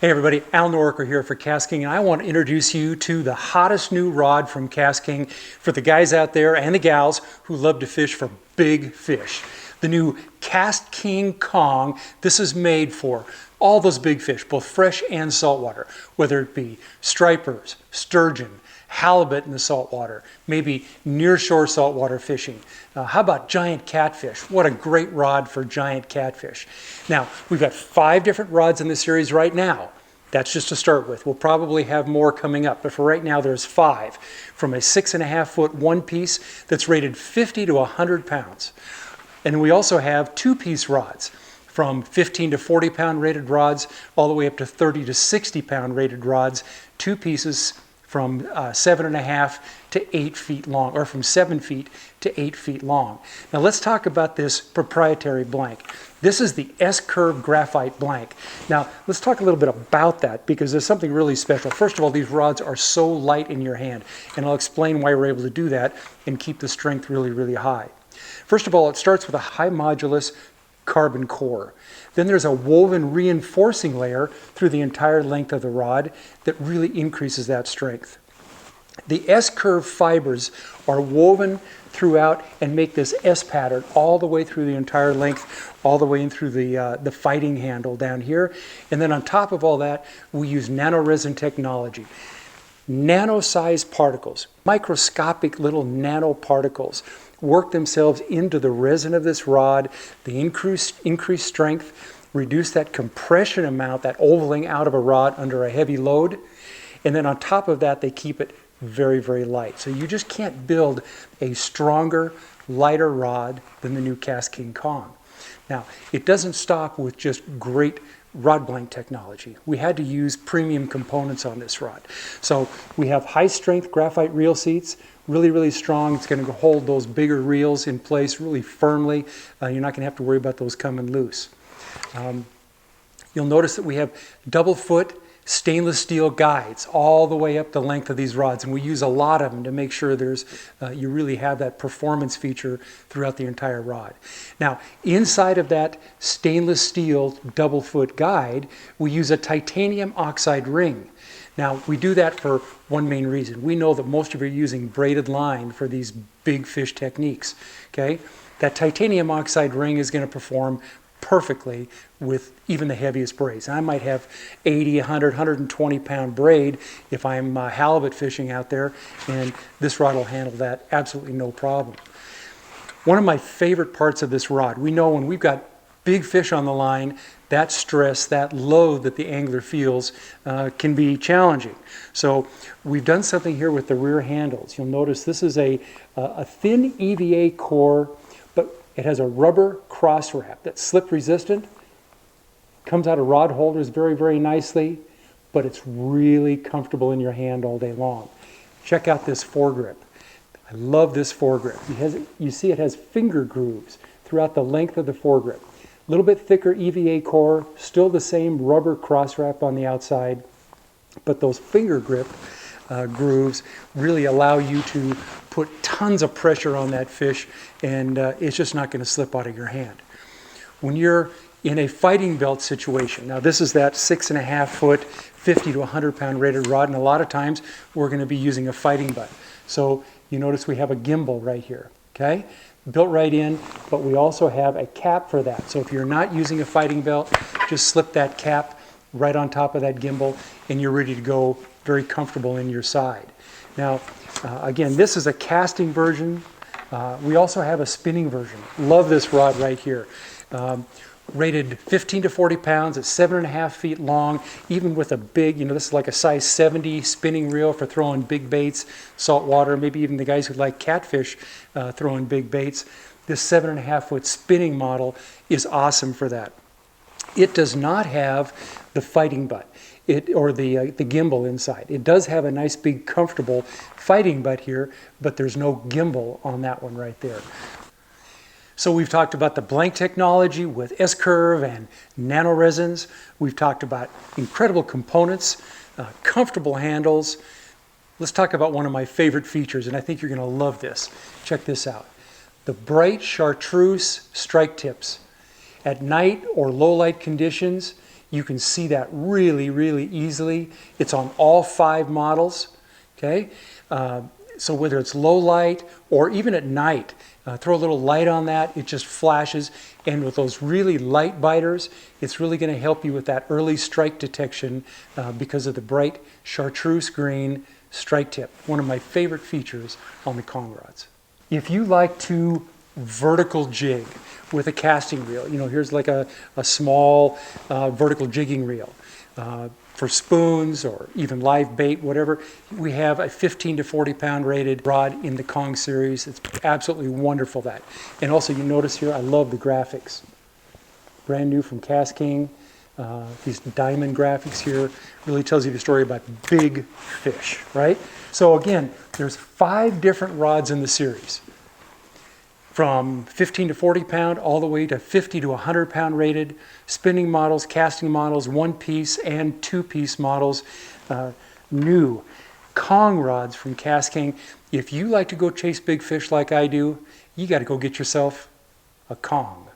Hey everybody, Al Noriker here for KastKing, and I want to introduce you to the hottest new rod from KastKing for the guys out there and the gals who love to fish for big fish. The new KastKing Kong. This is made for all those big fish, both fresh and saltwater, whether it be stripers, sturgeon, halibut in the saltwater, maybe nearshore saltwater fishing. How about giant catfish? What a great rod for giant catfish. Now, we've got 5 different rods in the series right now. That's just to start with. We'll probably have more coming up, but for right now there's 5. From a 6.5 foot one piece that's rated 50 to 100 pounds. And we also have 2-piece rods, from 15 to 40 pound rated rods, all the way up to 30 to 60 pound rated rods, 2 pieces from 7.5 to 8 feet long, or from 7 feet to 8 feet long. Now let's talk about this proprietary blank. This is the S-Curve graphite blank. Now let's talk a little bit about that, because there's something really special. First of all, these rods are so light in your hand, and I'll explain why we're able to do that and keep the strength really, really high. First of all, it starts with a high modulus carbon core. Then there's a woven reinforcing layer through the entire length of the rod that really increases that strength. The S-Curve fibers are woven throughout and make this S pattern all the way through the entire length, all the way in through the fighting handle down here. And then on top of all that, we use nanoresin technology. Nano-sized particles, microscopic little nanoparticles, work themselves into the resin of this rod. They increase strength, reduce that compression amount, that ovaling out of a rod under a heavy load. And then on top of that, they keep it very, very light. So you just can't build a stronger, lighter rod than the new KastKing Kong. Now, it doesn't stop with just great rod blank technology. We had to use premium components on this rod. So we have high strength graphite reel seats, really, really strong. It's going to hold those bigger reels in place really firmly. You're not going to have to worry about those coming loose. You'll notice that we have double foot stainless steel guides all the way up the length of these rods, and we use a lot of them to make sure you really have that performance feature throughout the entire rod. Now, inside of that stainless steel double foot guide, we use a titanium oxide ring. Now, we do that for one main reason. We know that most of you are using braided line for these big fish techniques. Okay? That titanium oxide ring is going to perform perfectly with even the heaviest braids. I might have 80, 100, 120 pound braid if I'm halibut fishing out there, and this rod will handle that absolutely no problem. One of my favorite parts of this rod, we know when we've got big fish on the line, that stress, that load that the angler feels can be challenging. So we've done something here with the rear handles. You'll notice this is a thin EVA core, but it has a rubber cross wrap that's slip resistant. Comes out of rod holders very, very nicely, but it's really comfortable in your hand all day long. Check out this foregrip. I love this foregrip. You see it has finger grooves throughout the length of the foregrip. A little bit thicker EVA core, still the same rubber cross wrap on the outside, but those finger grip grooves really allow you to put tons of pressure on that fish, and it's just not going to slip out of your hand. When you're in a fighting belt situation, now this is that 6.5 foot, 50 to 100 pound rated rod, and a lot of times we're going to be using a fighting butt. So you notice we have a gimbal right here, okay? Built right in, but we also have a cap for that. So if you're not using a fighting belt, just slip that cap right on top of that gimbal, and you're ready to go, very comfortable in your side. Now, again, this is a casting version. We also have a spinning version. Love this rod right here. Rated 15 to 40 pounds, it's 7.5 feet long, even with a big, this is like a size 70 spinning reel for throwing big baits, saltwater, maybe even the guys who like catfish throwing big baits. This 7.5 foot spinning model is awesome for that. It does not have the fighting butt or the gimbal inside. It does have a nice big comfortable fighting butt here, but there's no gimbal on that one right there. So we've talked about the blank technology with S-Curve and nanoresins. We've talked about incredible components, comfortable handles. Let's talk about one of my favorite features, and I think you're going to love this. Check this out. The bright chartreuse strike tips. At night or low light conditions, You can see that really, really easily. It's on all 5 models, okay? So whether it's low light or even at night, throw a little light on that, it just flashes. And with those really light biters, it's really going to help you with that early strike detection because of the bright chartreuse green strike tip. One of my favorite features on the Kong rods. If you like to vertical jig with a casting reel, here's like a small vertical jigging reel. For spoons or even live bait, whatever, we have a 15 to 40 pound rated rod in the Kong series. It's absolutely wonderful that. And also you notice here, I love the graphics. Brand new from KastKing. These diamond graphics here really tells you the story about big fish, right? So again, there's 5 different rods in the series. From 15 to 40 pound all the way to 50 to 100 pound rated, spinning models, casting models, 1-piece and 2-piece models, new Kong rods from KastKing. If you like to go chase big fish like I do, you got to go get yourself a Kong.